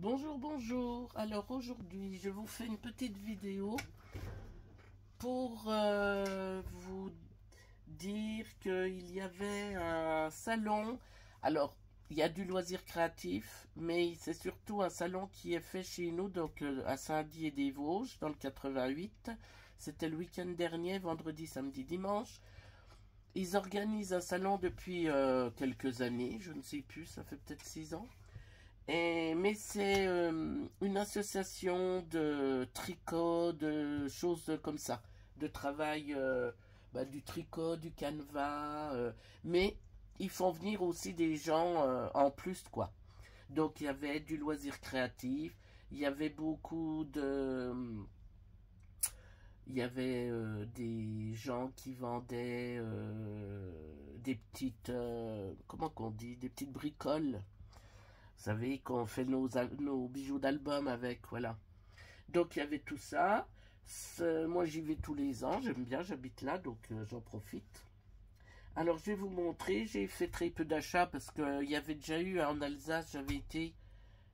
Bonjour, bonjour. Alors aujourd'hui, je vous fais une petite vidéo pour vous dire qu'il y avait un salon. Alors, il y a du loisir créatif, mais c'est surtout un salon qui est fait chez nous, donc à Saint-Dié-des-Vosges, dans le 88. C'était le week-end dernier, vendredi, samedi, dimanche. Ils organisent un salon depuis quelques années, je ne sais plus, ça fait peut-être 6 ans. Mais c'est une association de tricot, de choses comme ça, de travail, du tricot, du canevas, mais ils font venir aussi des gens en plus, quoi. Donc il y avait du loisir créatif, il y avait beaucoup de... Il y avait des gens qui vendaient des petites... comment qu'on dit? Des petites bricoles. Vous savez, qu'on fait nos bijoux d'album avec, voilà. Donc il y avait tout ça. Moi j'y vais tous les ans, j'aime bien, j'habite là, donc j'en profite. Alors je vais vous montrer, j'ai fait très peu d'achats parce qu'il y avait déjà eu en Alsace, j'avais été,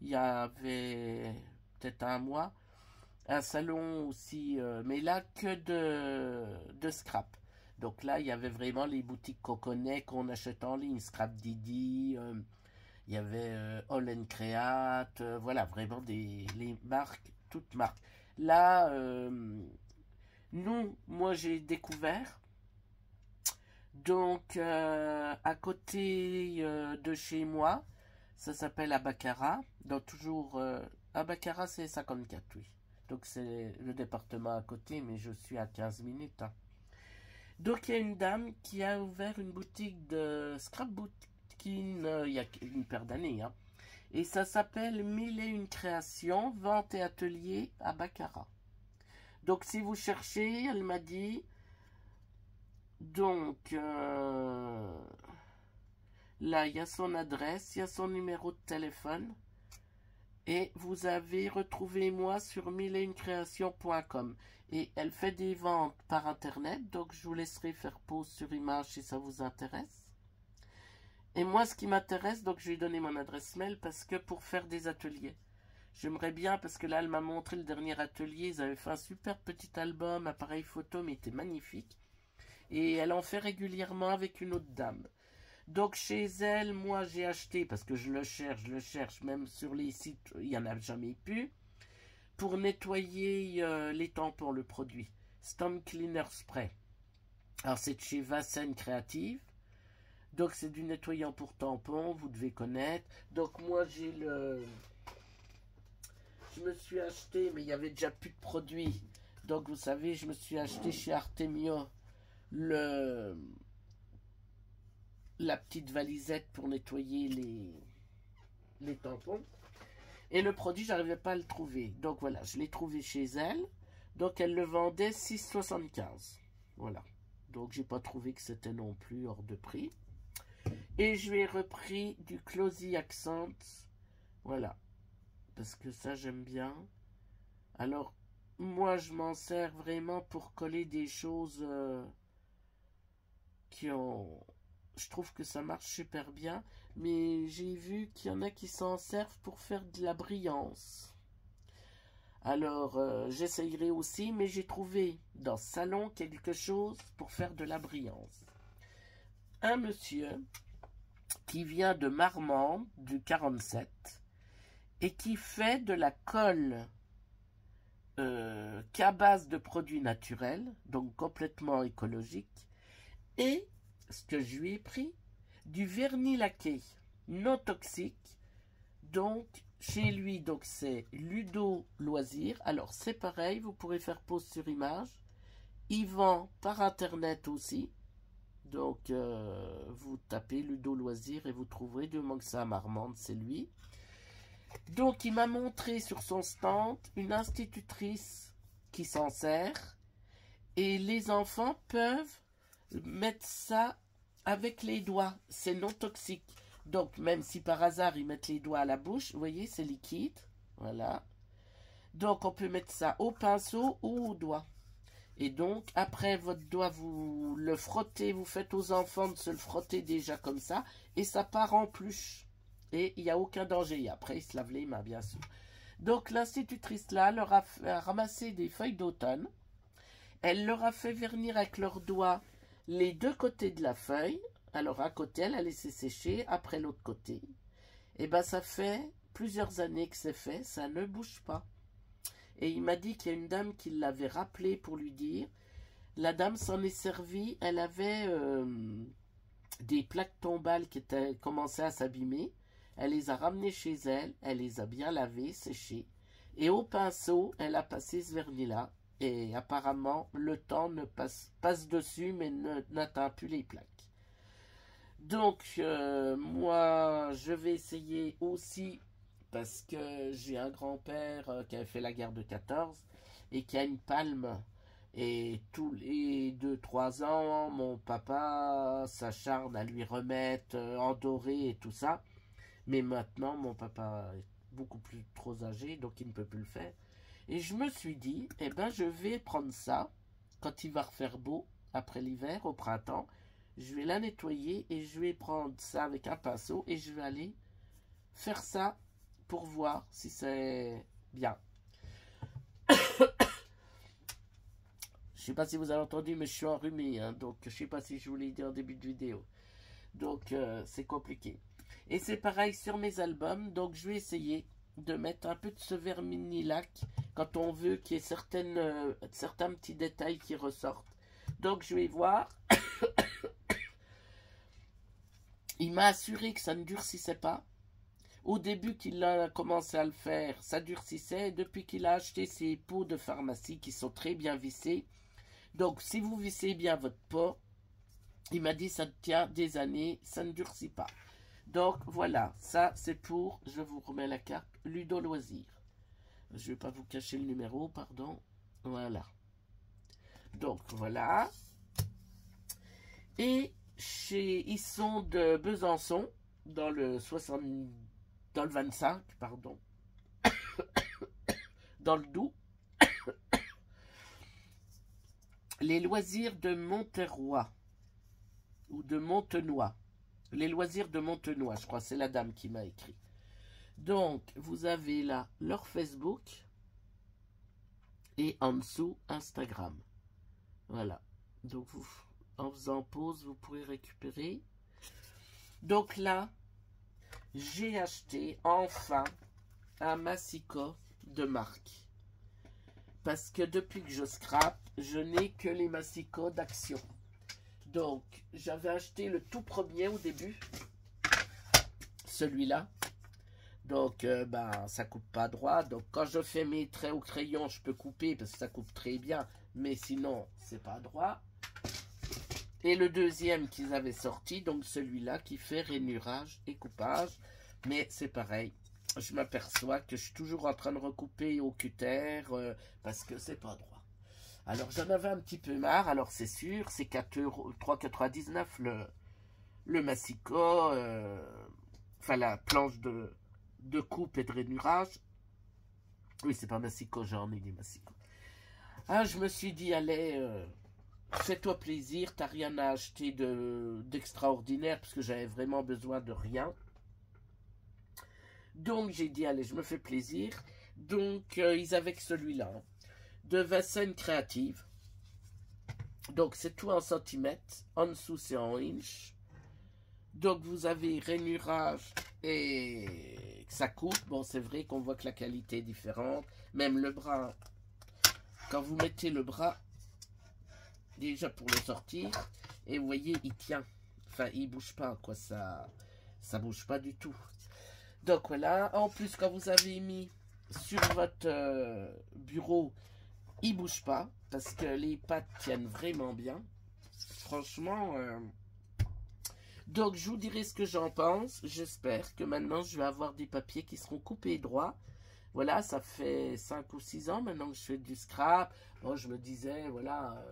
il y avait peut-être un mois, un salon aussi, mais là que de scrap. Donc là il y avait vraiment les boutiques qu'on connaît, qu'on achète en ligne, Scrap Didi, il y avait All and Create, voilà, vraiment les marques, toutes marques. Là, moi j'ai découvert, donc à côté de chez moi, ça s'appelle Abacara, donc toujours, Abacara c'est 54, oui. Donc c'est le département à côté, mais je suis à 15 minutes. Hein. Donc il y a une dame qui a ouvert une boutique de scrapbook il y a une paire d'années. Hein. Et ça s'appelle 1001 créations, vente et atelier à Baccarat. Donc si vous cherchez, elle m'a dit, donc là il y a son adresse, il y a son numéro de téléphone. Et vous avez retrouvé moi sur 1001créations.com. Et elle fait des ventes par internet, donc je vous laisserai faire pause sur image si ça vous intéresse. Et moi, ce qui m'intéresse, donc je lui ai donné mon adresse mail parce que pour faire des ateliers. J'aimerais bien, parce que là, elle m'a montré le dernier atelier. Ils avaient fait un super petit album, appareil photo, mais il était magnifique. Et elle en fait régulièrement avec une autre dame. Donc chez elle, moi, j'ai acheté, parce que je le cherche, même sur les sites, il n'y en a jamais plus, pour nettoyer les tampons, le produit. Stamp Cleaner Spray. Alors c'est de chez Vassen Creative. Donc c'est du nettoyant pour tampons, vous devez connaître. Donc moi je me suis acheté, mais il y avait déjà plus de produits. Donc vous savez, je me suis acheté chez Artemio la petite valisette pour nettoyer les tampons. Et le produit, j'arrivais pas à le trouver. Donc voilà, je l'ai trouvé chez elle. Donc elle le vendait 6,75. Voilà. Donc j'ai pas trouvé que c'était non plus hors de prix. Et je lui ai repris du Closy Accent. Voilà. Parce que ça, j'aime bien. Alors, moi, je m'en sers vraiment pour coller des choses qui ont... Je trouve que ça marche super bien. Mais j'ai vu qu'il y en a qui s'en servent pour faire de la brillance. Alors, j'essayerai aussi, mais j'ai trouvé dans ce salon quelque chose pour faire de la brillance. Un monsieur qui vient de Marmande, du 47, et qui fait de la colle qu'à base de produits naturels, donc complètement écologique, et, ce que je lui ai pris, du vernis laqué non toxique, donc chez lui, donc c'est Ludo Loisir. Alors c'est pareil, vous pourrez faire pause sur image. Il vend par internet aussi. Donc, vous tapez Ludo Loisir et vous trouverez, du moment que c'est à Marmande, c'est lui. Donc, il m'a montré sur son stand une institutrice qui s'en sert. Et les enfants peuvent mettre ça avec les doigts. C'est non toxique. Donc, même si par hasard, ils mettent les doigts à la bouche, vous voyez, c'est liquide. Voilà. Donc, on peut mettre ça au pinceau ou au doigt. Et donc, après votre doigt, vous le frottez, vous faites aux enfants de se le frotter déjà comme ça, et ça part en pluche. et il n'y a aucun danger. Après, ils se lavent les mains, bien sûr. Donc, l'institutrice là leur a ramassé des feuilles d'automne. Elle leur a fait vernir avec leurs doigts les deux côtés de la feuille. Alors, un côté, elle a laissé sécher, après l'autre côté. Et bien, ça fait plusieurs années que c'est fait, ça ne bouge pas. Et il m'a dit qu'il y a une dame qui l'avait rappelé pour lui dire. La dame s'en est servie, elle avait des plaques tombales qui étaient commencé à s'abîmer. Elle les a ramenées chez elle, elle les a bien lavées, séchées. Et au pinceau, elle a passé ce vernis-là. Et apparemment, le temps ne passe dessus, mais n'atteint plus les plaques. Donc, moi, je vais essayer aussi, parce que j'ai un grand-père qui avait fait la guerre de 14 et qui a une palme. Et tous les 2-3 ans, mon papa s'acharne à lui remettre en doré et tout ça. Mais maintenant, mon papa est beaucoup plus trop âgé, donc il ne peut plus le faire. Et je me suis dit, eh ben, je vais prendre ça, quand il va refaire beau, après l'hiver, au printemps. Je vais la nettoyer et je vais prendre ça avec un pinceau et je vais aller faire ça pour voir si c'est bien. Je sais pas si vous avez entendu, mais je suis enrhumé, hein, donc je sais pas si je vous l'ai dit en début de vidéo. Donc c'est compliqué. Et c'est pareil sur mes albums, donc je vais essayer de mettre un peu de ce verminilac quand on veut qu'il y ait certains petits détails qui ressortent. Donc je vais voir. Il m'a assuré que ça ne durcissait pas. Au début qu'il a commencé à le faire, ça durcissait. Et depuis qu'il a acheté ses pots de pharmacie qui sont très bien vissés. Donc si vous vissez bien votre pot, il m'a dit ça tient des années, ça ne durcit pas. Donc voilà, ça c'est pour, je vous remets la carte, Ludo Loisir. Je ne vais pas vous cacher le numéro, pardon. Voilà. Donc voilà. Et ils sont de Besançon, dans le 25, pardon. Dans le Doubs. Les loisirs de Monterroy. Ou de Montenoy. Les loisirs de Montenoy, je crois, c'est la dame qui m'a écrit. Donc, vous avez là leur Facebook. Et en dessous, Instagram. Voilà. Donc, en faisant pause, vous pourrez récupérer. Donc là, j'ai acheté enfin un massicot de marque. Parce que depuis que je scrape, je n'ai que les massicots d'Action. Donc, j'avais acheté le tout premier au début. Celui-là. Donc, ça coupe pas droit. Donc, quand je fais mes traits au crayon, je peux couper parce que ça coupe très bien. Mais sinon, c'est pas droit. Et le deuxième qu'ils avaient sorti, donc celui-là qui fait rainurage et coupage. Mais c'est pareil. Je m'aperçois que je suis toujours en train de recouper au cutter parce que c'est pas droit. Alors, j'en avais un petit peu marre. Alors, c'est sûr, c'est 3,99 € le massicot. Enfin, la planche de coupe et de rainurage. Oui, c'est pas massicot, j'en ai des massicots. Ah, je me suis dit, allez, fais-toi plaisir, t'as rien à acheter d'extraordinaire, parce que j'avais vraiment besoin de rien. Donc, j'ai dit, allez, je me fais plaisir. Donc, ils avaient que celui-là, hein, de Vassen Créative. Donc, c'est tout en centimètres. En dessous, c'est en inch. Donc, vous avez rainurage et ça coupe. Bon, c'est vrai qu'on voit que la qualité est différente. Même le bras, quand vous mettez le bras, déjà pour le sortir, et vous voyez, il tient. Enfin, il bouge pas, quoi. Ça bouge pas du tout. Donc, voilà. En plus, quand vous avez mis sur votre bureau, il bouge pas. Parce que les pattes tiennent vraiment bien. Franchement... Donc, je vous dirai ce que j'en pense. J'espère que maintenant, je vais avoir des papiers qui seront coupés droit. Voilà, ça fait 5 ou 6 ans maintenant que je fais du scrap. Bon, je me disais, voilà.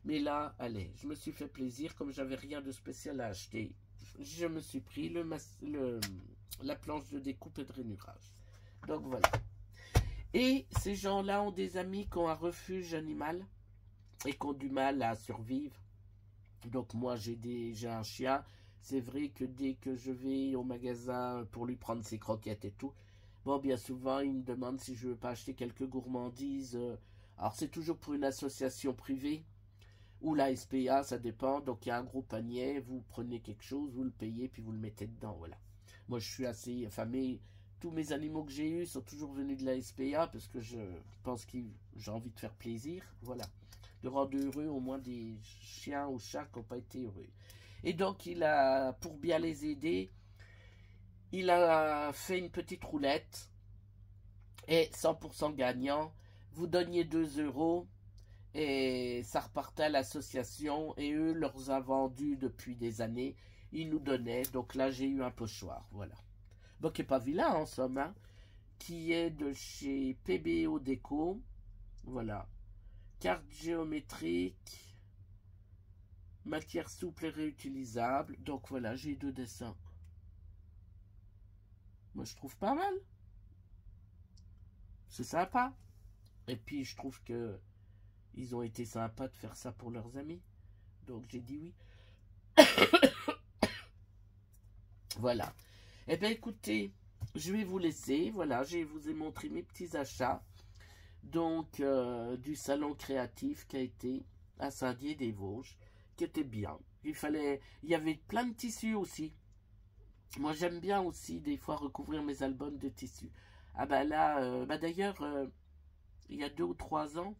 Mais là, allez, je me suis fait plaisir. Comme j'avais rien de spécial à acheter, je me suis pris la planche de découpe et de rainurage. Donc, voilà. Et ces gens-là ont des amis qui ont un refuge animal et qui ont du mal à survivre. Donc, moi, j'ai un chien. c'est vrai que dès que je vais au magasin pour lui prendre ses croquettes et tout, bon, bien souvent, il me demande si je veux pas acheter quelques gourmandises. Alors, c'est toujours pour une association privée ou la SPA, ça dépend. Donc, il y a un gros panier, vous prenez quelque chose, vous le payez, puis vous le mettez dedans, voilà. Moi, je suis assez... Enfin, tous mes animaux que j'ai eus sont toujours venus de la SPA parce que je pense que j'ai envie de faire plaisir, voilà. De rendre heureux au moins des chiens ou chats qui n'ont pas été heureux. Et donc, pour bien les aider, il a fait une petite roulette et 100% gagnant. Vous donniez 2 € et ça repartait à l'association et eux leur a vendu depuis des années. Ils nous donnaient. Donc là, j'ai eu un pochoir. Voilà. Bon, qui n'est pas vilain en somme, hein, qui est de chez PBO Déco. Voilà. Carte géométrique. Matière souple et réutilisable. Donc voilà, j'ai 2 dessins. Moi, je trouve pas mal. C'est sympa. Et puis, je trouve que ils ont été sympas de faire ça pour leurs amis. Donc, j'ai dit oui. Voilà. Eh bien, écoutez, je vais vous laisser. Voilà, je vous ai montré mes petits achats. Donc, du salon créatif qui a été à Saint-Dié-des-Vosges, qui était bien. Il y avait plein de tissus aussi. Moi, j'aime bien aussi, des fois, recouvrir mes albums de tissus. Ah bah là, d'ailleurs, il y a 2 ou 3 ans,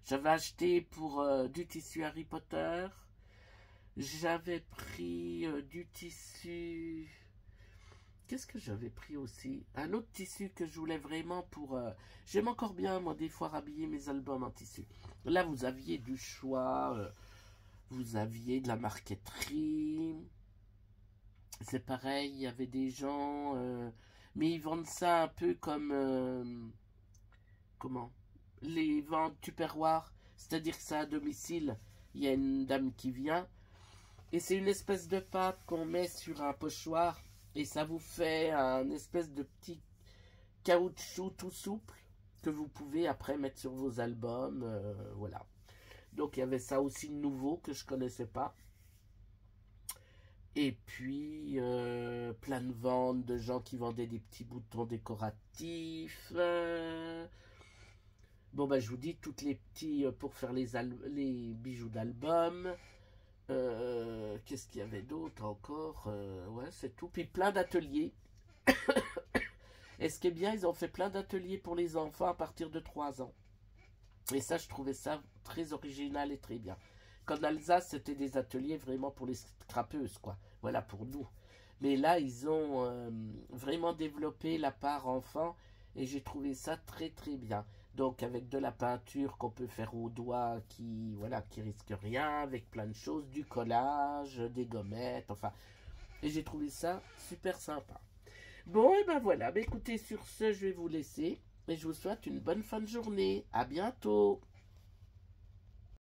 j'avais acheté pour du tissu Harry Potter. J'avais pris du tissu... Qu'est-ce que j'avais pris aussi? Un autre tissu que je voulais vraiment pour... J'aime encore bien, moi, des fois, habiller mes albums en tissu. Là, vous aviez du choix. Vous aviez de la marqueterie. C'est pareil, il y avait des gens... mais ils vendent ça un peu comme... comment? Les ventes Tupperware. C'est-à-dire que c'est à domicile. Il y a une dame qui vient. Et c'est une espèce de pâte qu'on met sur un pochoir. Et ça vous fait un espèce de petit caoutchouc tout souple que vous pouvez après mettre sur vos albums. Voilà. Donc il y avait ça aussi de nouveau que je ne connaissais pas. Et puis plein de ventes de gens qui vendaient des petits boutons décoratifs. Bon ben je vous dis toutes les petits pour faire les bijoux d'album. Qu'est-ce qu'il y avait d'autre encore? Ouais, c'est tout. Puis plein d'ateliers. Et ce qui est bien, ils ont fait plein d'ateliers pour les enfants à partir de 3 ans. Et ça, je trouvais ça très original et très bien. Qu'en Alsace, c'était des ateliers vraiment pour les scrapeuses, quoi. Voilà, pour nous. Mais là, ils ont vraiment développé la part enfant. Et j'ai trouvé ça très, très bien. Donc, avec de la peinture qu'on peut faire au doigt qui risque rien, avec plein de choses, du collage, des gommettes, enfin. Et j'ai trouvé ça super sympa. Bon, et ben voilà. Ben, écoutez, sur ce, je vais vous laisser. Et je vous souhaite une bonne fin de journée. À bientôt.